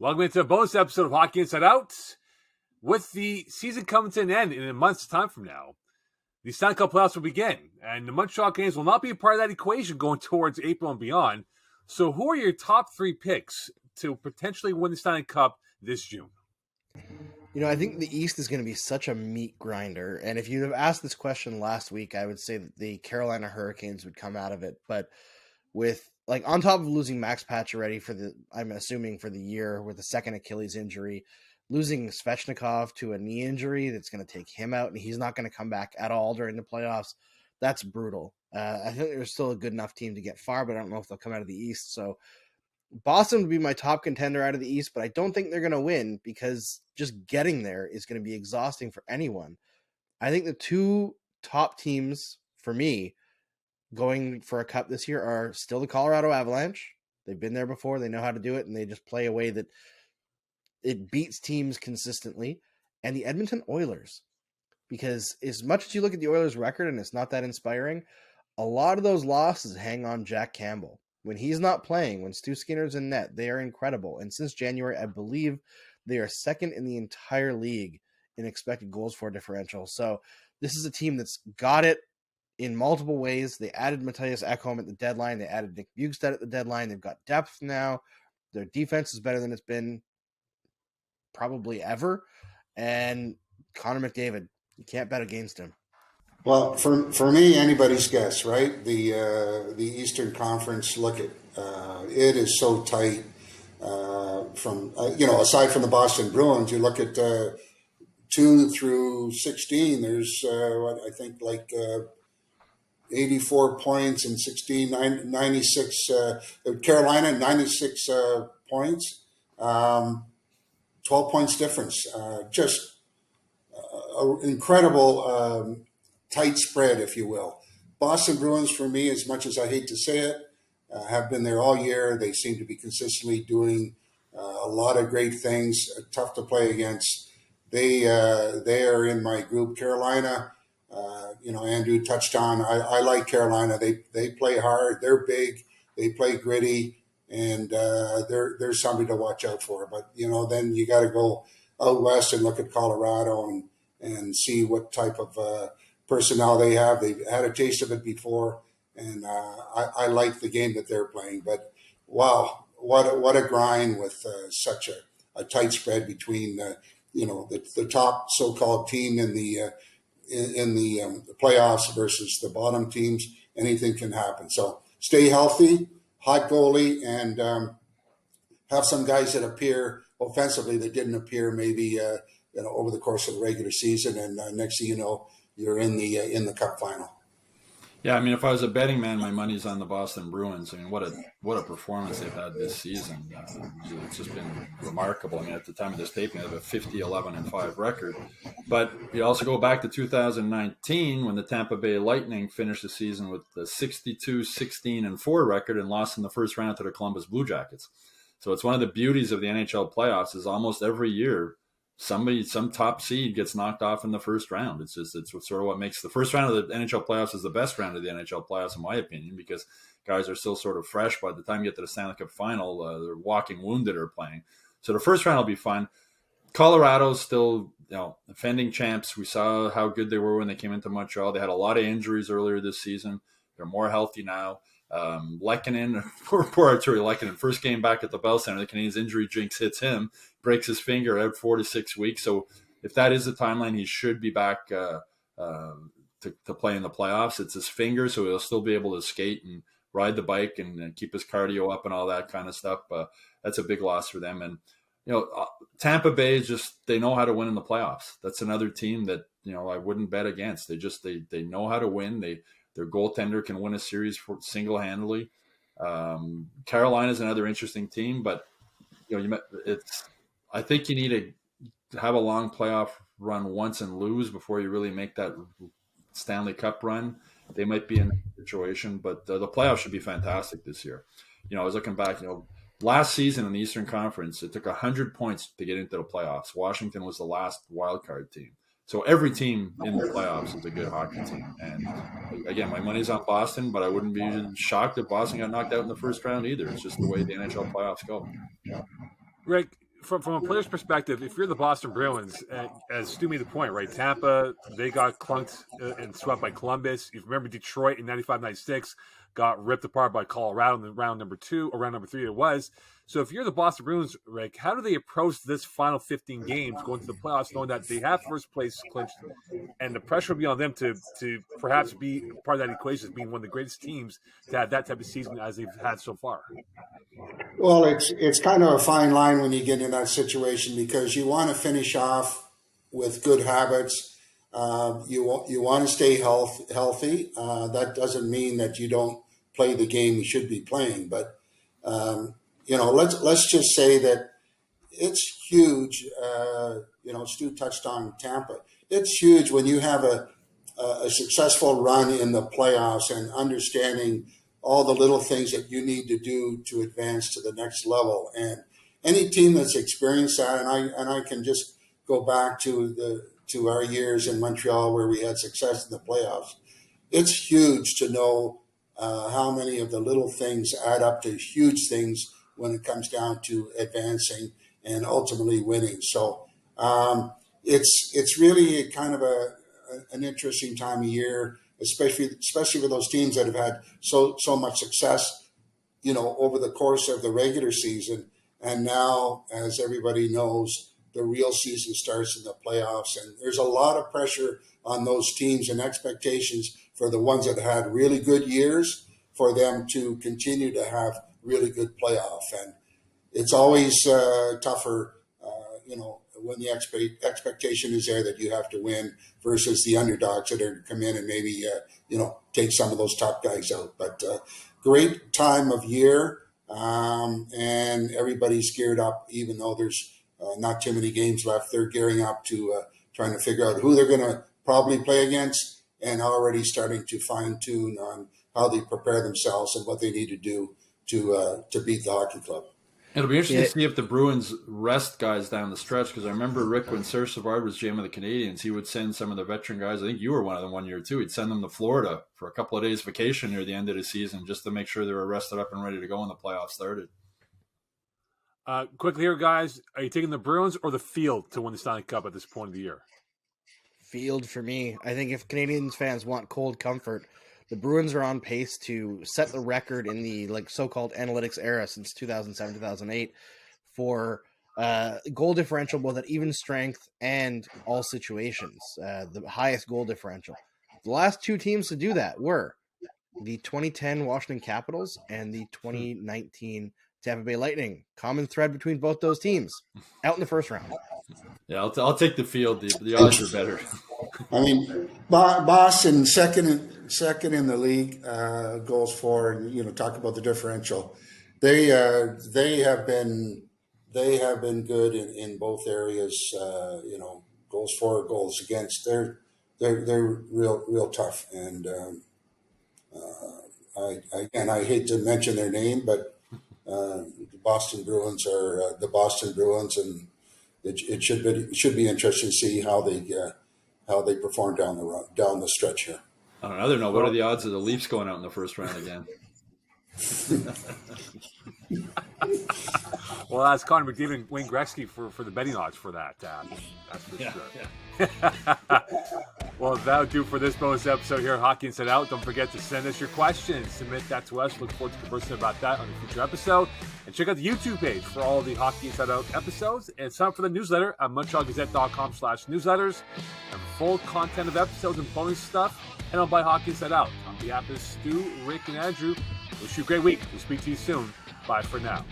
Welcome into a bonus episode of Hockey Inside Out. With the season coming to an end in a month's time from now, the Stanley Cup playoffs will begin, and the Montreal Canadiens will not be a part of that equation going towards April and beyond. So who are your top three picks to potentially win the Stanley Cup this June? You know, I think the East is going to be such a meat grinder. And if you'd have asked this question last week, I would say that the Carolina Hurricanes would come out of it. But with, like, on top of losing Max Pacioretty I'm assuming for the year with a second Achilles injury, losing Svechnikov to a knee injury that's going to take him out, and he's not going to come back at all during the playoffs, that's brutal. I think there's still a good enough team to get far, but I don't know if they'll come out of the East. So Boston would be my top contender out of the East, but I don't think they're going to win because just getting there is going to be exhausting for anyone. I think the two top teams for me going for a cup this year are still the Colorado Avalanche. They've been there before. They know how to do it, and they just play a way that it beats teams consistently. And the Edmonton Oilers, because as much as you look at the Oilers' record and it's not that inspiring, a lot of those losses hang on Jack Campbell. When he's not playing, when Stu Skinner's in net, they are incredible. And since January, I believe they are second in the entire league in expected goals for differential. So this is a team that's got it in multiple ways. They added Matthias Ekholm at the deadline. They added Nick Bjugstad at the deadline. They've got depth now. Their defense is better than it's been probably ever. And Connor McDavid, you can't bet against him. Well, for me, anybody's guess, right? The Eastern Conference, look at it is so tight. Aside from the Boston Bruins, you look at 2 through 16. There's 84 points in 16, 96. Carolina 96 points, 12 points difference. Just incredible. Tight spread, if you will. Boston Bruins, for me, as much as I hate to say it, have been there all year. They seem to be consistently doing a lot of great things, tough to play against. They are in my group. Carolina, Andrew touched on. I like Carolina. They play hard. They're big. They play gritty, and they're somebody to watch out for. But, then you got to go out west and look at Colorado and see what type of personnel they have. They've had a taste of it before, and I like the game that they're playing. But wow, what a grind with such a tight spread between the top so-called team in the playoffs versus the bottom teams. Anything can happen. So stay healthy, hot goalie, and have some guys that appear offensively that didn't appear maybe over the course of the regular season, and next thing you know, you're in the Cup final. Yeah, I mean, if I was a betting man, my money's on the Boston Bruins. I mean, what a performance they've had this season. It's just been remarkable. I mean, at the time of this taping, they have a 50-11-5 record. But you also go back to 2019 when the Tampa Bay Lightning finished the season with a 62-16-4 record and lost in the first round to the Columbus Blue Jackets. So it's one of the beauties of the NHL playoffs is almost every year some top seed gets knocked off in the first round. It's sort of what makes the first round of the NHL playoffs is the best round of the NHL playoffs, in my opinion, because guys are still sort of fresh by the time you get to the Stanley Cup final. They're walking wounded or playing. So the first round will be fun. Colorado's still, defending champs. We saw how good they were when they came into Montreal. They had a lot of injuries earlier this season. They're more healthy now. Lehkonen, poor Arturi Lehkonen, first game back at the Bell Center, the Canadiens injury jinx hits him, breaks his finger, out 4 to 6 weeks. So if that is the timeline, he should be back to play in the playoffs. It's his finger, so he'll still be able to skate and ride the bike and keep his cardio up and all that kind of stuff. That's a big loss for them. And Tampa Bay is just, they know how to win in the playoffs. That's another team that I wouldn't bet against. They know how to win. Their goaltender can win a series single-handedly. Carolina's another interesting team, but I think you need to have a long playoff run once and lose before you really make that Stanley Cup run. They might be in that situation, but the playoffs should be fantastic this year. I was looking back, last season in the Eastern Conference, it took 100 points to get into the playoffs. Washington was the last wild card team. So every team in the playoffs is a good hockey team. And again, my money's on Boston, but I wouldn't be shocked if Boston got knocked out in the first round either. It's just the way the NHL playoffs go. Rick, from a player's perspective, if you're the Boston Bruins, as Stu made the point, right? Tampa, they got clunked and swept by Columbus. You remember Detroit in 95-96 got ripped apart by Colorado in the round number 2 or round number 3 it was. So if you're the Boston Bruins, Rick, how do they approach this final 15 games going to the playoffs, knowing that they have first place clinched, and the pressure will be on them to perhaps be part of that equation as being one of the greatest teams to have that type of season as they've had so far? Well, it's kind of a fine line when you get in that situation, because you want to finish off with good habits. You want to stay healthy. That doesn't mean that you don't play the game you should be playing, but let's just say that it's huge. Stu touched on Tampa. It's huge when you have a successful run in the playoffs and understanding all the little things that you need to do to advance to the next level. And any team that's experienced that, and I can just go back to our years in Montreal where we had success in the playoffs. It's huge to know how many of the little things add up to huge things when it comes down to advancing and ultimately winning. So it's really kind of an interesting time of year, especially for those teams that have had so much success, over the course of the regular season. And now, as everybody knows, the real season starts in the playoffs, and there's a lot of pressure on those teams and expectations for the ones that had really good years for them to continue to have really good playoff. And it's always tougher, when the expectation is there that you have to win versus the underdogs that are come in and maybe, take some of those top guys out. But great time of year, and everybody's geared up, even though there's not too many games left. They're gearing up to trying to figure out who they're going to probably play against, and already starting to fine tune on how they prepare themselves and what they need to do to beat the hockey club. It'll be interesting to see if the Bruins rest guys down the stretch, because I remember, Rick, when Serge Savard was GM of the Canadiens, he would send some of the veteran guys. I think you were one of them one year too. He'd send them to Florida for a couple of days vacation near the end of the season just to make sure they were rested up and ready to go when the playoffs started. Quickly here, guys, are you taking the Bruins or the Field to win the Stanley Cup at this point of the year? Field for me. I think if Canadiens fans want cold comfort, the Bruins are on pace to set the record in the so-called analytics era since 2007-2008 for goal differential, both at even strength and all situations. The highest goal differential. The last two teams to do that were the 2010 Washington Capitals and the 2019 Tampa Bay Lightning. Common thread between both those teams. Out in the first round. Yeah, I'll take the Field. The odds are better. I mean, Boston second in the league, goals for, and talk about the differential. They have been good in both areas. Goals for, goals against. They're real tough. And I hate to mention their name, but the Boston Bruins are the Boston Bruins, and it should be interesting to see how they perform down the stretch here. On another note, what are the odds of the Leafs going out in the first round again? Well, that's Connor McDavid and Wayne Gretzky for the betting odds for that. That's for sure. Yeah. Well, that'll do for this bonus episode here at Hockey Inside Out. Don't forget to send us your questions. Submit that to us. Look forward to conversing about that on a future episode. And check out the YouTube page for all the Hockey Inside Out episodes. And sign up for the newsletter at MontrealGazette.com/newsletters. And full content of episodes and bonus stuff. Head on by Hockey Inside Out. On behalf of Stu, Rick, and Andrew, wish you a great week. We'll speak to you soon. Bye for now.